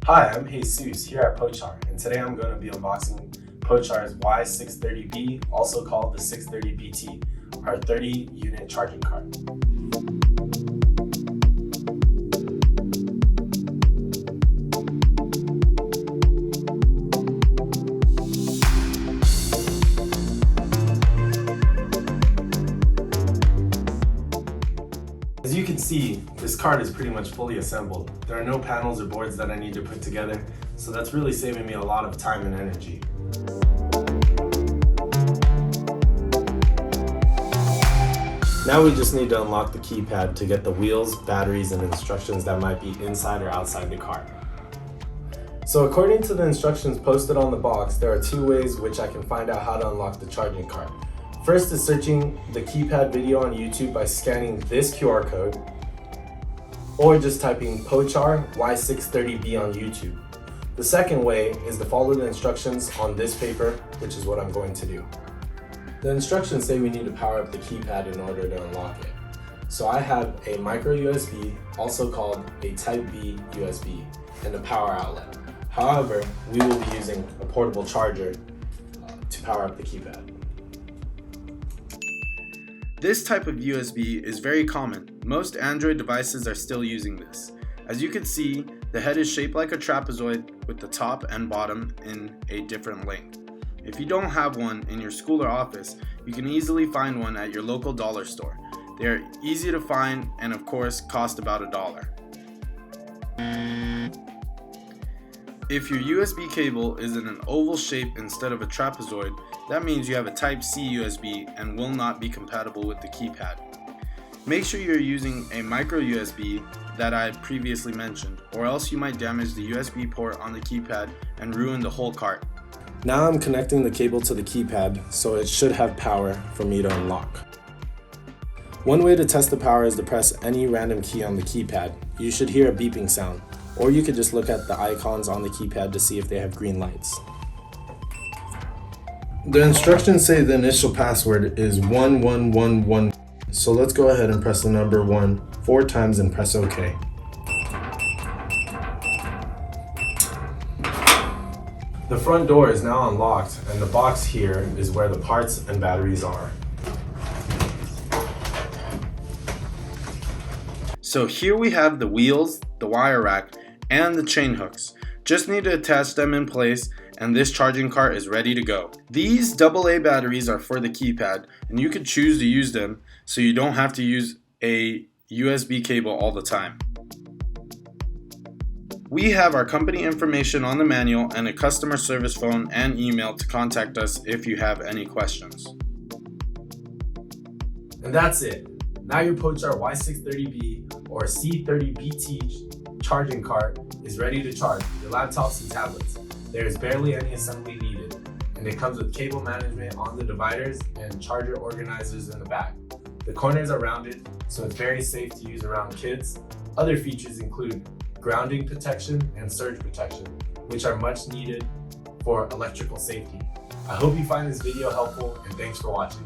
Hi, I'm Jesus here at POCHAR, and today I'm going to be unboxing POCHAR's Y630B, also called the C30B-T, our 30-unit charging cart. As you can see, this card is pretty much fully assembled. There are no panels or boards that I need to put together, so that's really saving me a lot of time and energy. Now we just need to unlock the keypad to get the wheels, batteries, and instructions that might be inside or outside the cart. So according to the instructions posted on the box, there are two ways which I can find out how to unlock the charging cart. First is searching the keypad video on YouTube by scanning this QR code, or just typing POCHAR Y630B on YouTube. The second way is to follow the instructions on this paper, which is what I'm going to do. The instructions say we need to power up the keypad in order to unlock it. So I have a micro USB, also called a Type B USB, and a power outlet. However, we will be using a portable charger to power up the keypad. This type of USB is very common. Most Android devices are still using this. As you can see, the head is shaped like a trapezoid with the top and bottom in a different length. If you don't have one in your school or office, you can easily find one at your local dollar store. They are easy to find and of course cost about $1. If your USB cable is in an oval shape instead of a trapezoid, that means you have a Type C USB and will not be compatible with the keypad. Make sure you're using a micro USB that I previously mentioned, or else you might damage the USB port on the keypad and ruin the whole cart. Now I'm connecting the cable to the keypad, so it should have power for me to unlock. One way to test the power is to press any random key on the keypad. You should hear a beeping sound, or you could just look at the icons on the keypad to see if they have green lights. The instructions say the initial password is 1111, so let's go ahead and press the number 1 4 times and press OK. The front door is now unlocked, and the box here is where the parts and batteries are. So here we have the wheels, the wire rack, and the chain hooks. Just need to attach them in place and this charging cart is ready to go. These AA batteries are for the keypad, and you can choose to use them so you don't have to use a USB cable all the time. We have our company information on the manual and a customer service phone and email to contact us if you have any questions. And that's it. Now your POCHAR Y630B or C30B-T charging cart is ready to charge your laptops and tablets. There is barely any assembly needed, and it comes with cable management on the dividers and charger organizers in the back. The corners are rounded, so it's very safe to use around kids. Other features include grounding protection and surge protection, which are much needed for electrical safety. I hope you find this video helpful, and thanks for watching.